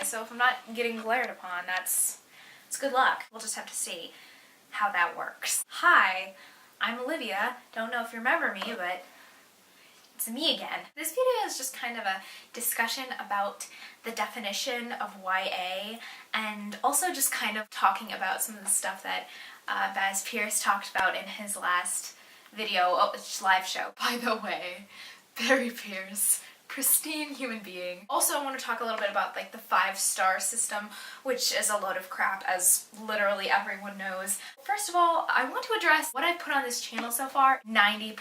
YA, so if I'm not getting glared upon, it's good luck. We'll just have to see how that works. Hi, I'm Olivia. Don't know if you remember me, but it's me again. This video is just kind of a discussion about the definition of YA and also just kind of talking about some of the stuff that Baz Pierce talked about in his last video, live show. By the way, Barry Pierce, pristine human being. Also, I want to talk a little bit about like the 5-star system, which is a load of crap, as literally everyone knows. First of all, I want to address what I've put on this channel so far, 90%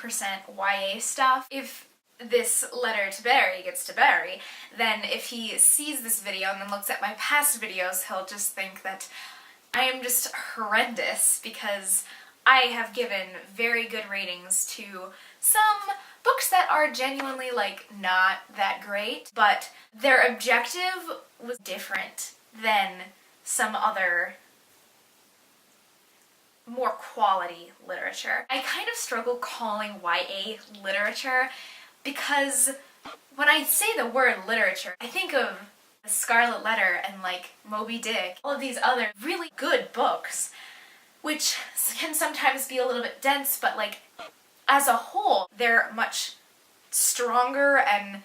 YA stuff. If this letter to Barry gets to Barry, then if he sees this video and then looks at my past videos, he'll just think that I am just horrendous because I have given very good ratings to some books that are genuinely, like, not that great, but their objective was different than some other more quality literature. I kind of struggle calling YA literature because when I say the word literature, I think of The Scarlet Letter and, like, Moby Dick, all of these other really good books, which can sometimes be a little bit dense, but, like, as a whole, they're much stronger and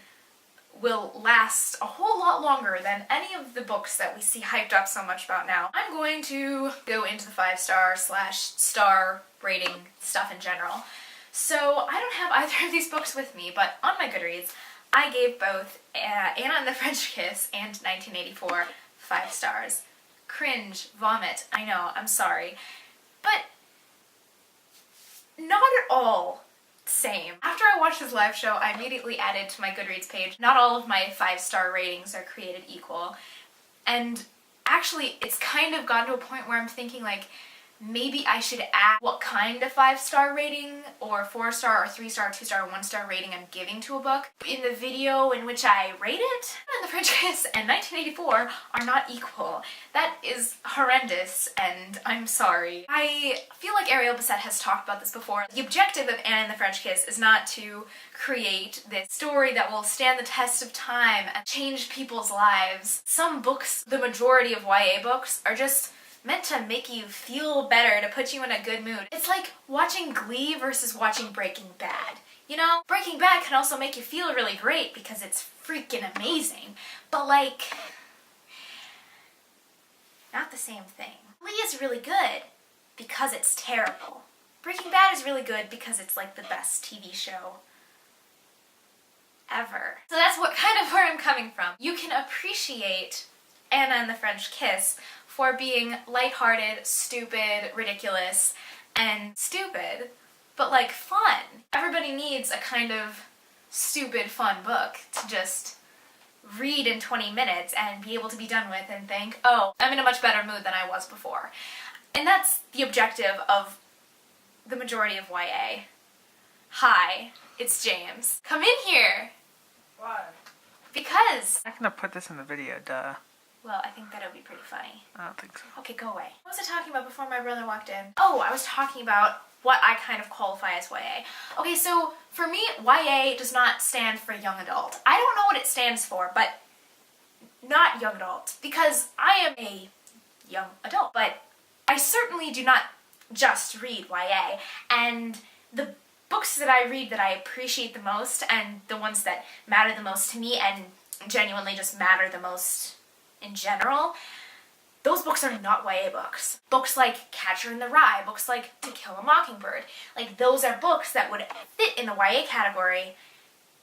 will last a whole lot longer than any of the books that we see hyped up so much about now. I'm going to go into the 5-star/star rating stuff in general. So I don't have either of these books with me, but on my Goodreads, I gave both Anna and the French Kiss and 1984 5 stars. Cringe, vomit, I know, I'm sorry. But not at all same. After I watched this live show, I immediately added to my Goodreads page, not all of my 5-star ratings are created equal. And actually, it's kind of gotten to a point where I'm thinking, like, maybe I should add what kind of 5-star rating, or 4-star, or 3-star, 2-star, or 1-star rating I'm giving to a book. In the video in which I rate it, and The French Kiss and 1984 are not equal. That is horrendous, and I'm sorry. I feel like Ariel Bissett has talked about this before. The objective of Anna and the French Kiss is not to create this story that will stand the test of time and change people's lives. Some books, the majority of YA books, are just meant to make you feel better, to put you in a good mood. It's like watching Glee versus watching Breaking Bad. You know, Breaking Bad can also make you feel really great because it's freaking amazing, but like, not the same thing. Glee is really good because it's terrible. Breaking Bad is really good because it's like the best TV show ever. So that's kind of where I'm coming from. You can appreciate Anna and the French Kiss for being lighthearted, stupid, ridiculous, and stupid, but like fun. Everybody needs a kind of stupid, fun book to just read in 20 minutes and be able to be done with and think, oh, I'm in a much better mood than I was before. And that's the objective of the majority of YA. Hi, it's James. Come in here! Why? Because I'm not gonna put this in the video, duh. well, I think that would be pretty funny. I don't think so. Okay, go away. What was I talking about before my brother walked in? Oh, I was talking about what I kind of qualify as YA. Okay, so for me, YA does not stand for young adult. I don't know what it stands for, but not young adult, because I am a young adult. But I certainly do not just read YA, and the books that I read that I appreciate the most, and the ones that matter the most to me, and genuinely just matter the most in general, those books are not YA books. Books like Catcher in the Rye, books like To Kill a Mockingbird, like those are books that would fit in the YA category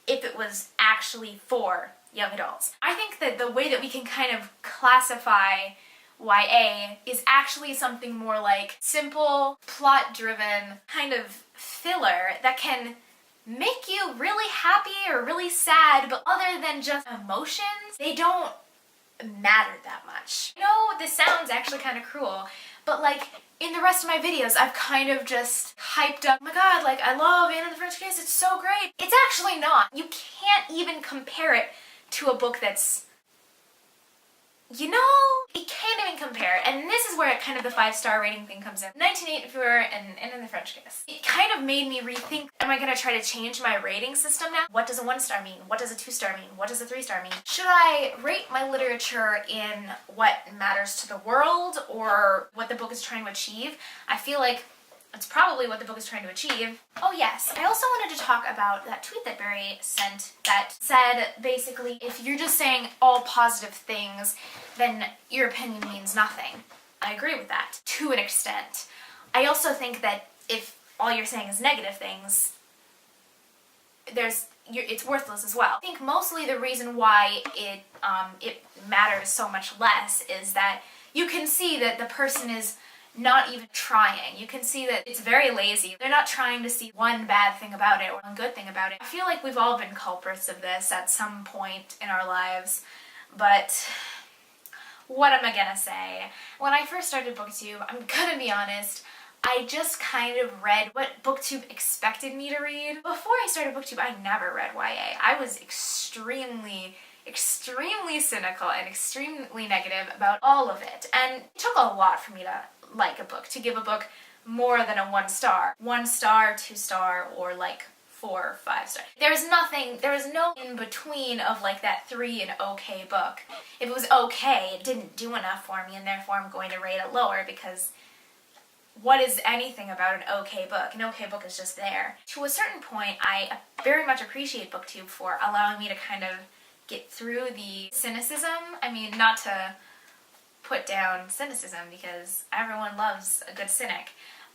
if it was actually for young adults. I think that the way that we can kind of classify YA is actually something more like simple, plot-driven kind of filler that can make you really happy or really sad, but other than just emotions, they don't matter that much. I know this sounds actually kind of cruel, but like in the rest of my videos I've kind of just hyped up, oh my god, like I love Anna and the French Kiss, it's so great. It's actually not. You can't even compare it to a book that's, you know, it can't even and compare, and this is where kind of the 5-star rating thing comes in. 1984 and In the French Kiss. It kind of made me rethink, am I gonna try to change my rating system now? What does a 1-star mean? What does a 2-star mean? What does a 3-star mean? Should I rate my literature in what matters to the world or what the book is trying to achieve? I feel like it's probably what the book is trying to achieve. Oh yes, I also wanted to talk about that tweet that Barry sent that said basically if you're just saying all positive things, then your opinion means nothing. I agree with that to an extent. I also think that if all you're saying is negative things, it's worthless as well. I think mostly the reason why it matters so much less is that you can see that the person is not even trying. You can see that it's very lazy. They're not trying to see one bad thing about it or one good thing about it. I feel like we've all been culprits of this at some point in our lives, but what am I gonna say? When I first started BookTube, I'm gonna be honest, I just kind of read what BookTube expected me to read. Before I started BookTube, I never read YA. I was extremely cynical and extremely negative about all of it, and it took a lot for me to like a book, to give a book more than a 1-star. 1-star, 2-star, or like 4 or 5-star. There is no in between of like that 3 and okay book. If it was okay, it didn't do enough for me and therefore I'm going to rate it lower because what is anything about an okay book? An okay book is just there. To a certain point, I very much appreciate BookTube for allowing me to kind of get through the cynicism. I mean, not to put down cynicism because everyone loves a good cynic,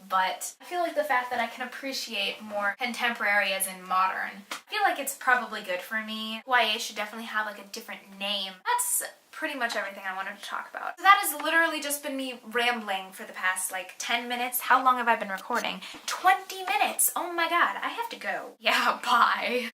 but I feel like the fact that I can appreciate more contemporary as in modern, I feel like it's probably good for me. YA should definitely have like a different name. That's pretty much everything I wanted to talk about. So that has literally just been me rambling for the past like 10 minutes. How long have I been recording? 20 minutes! Oh my god, I have to go. Yeah, bye.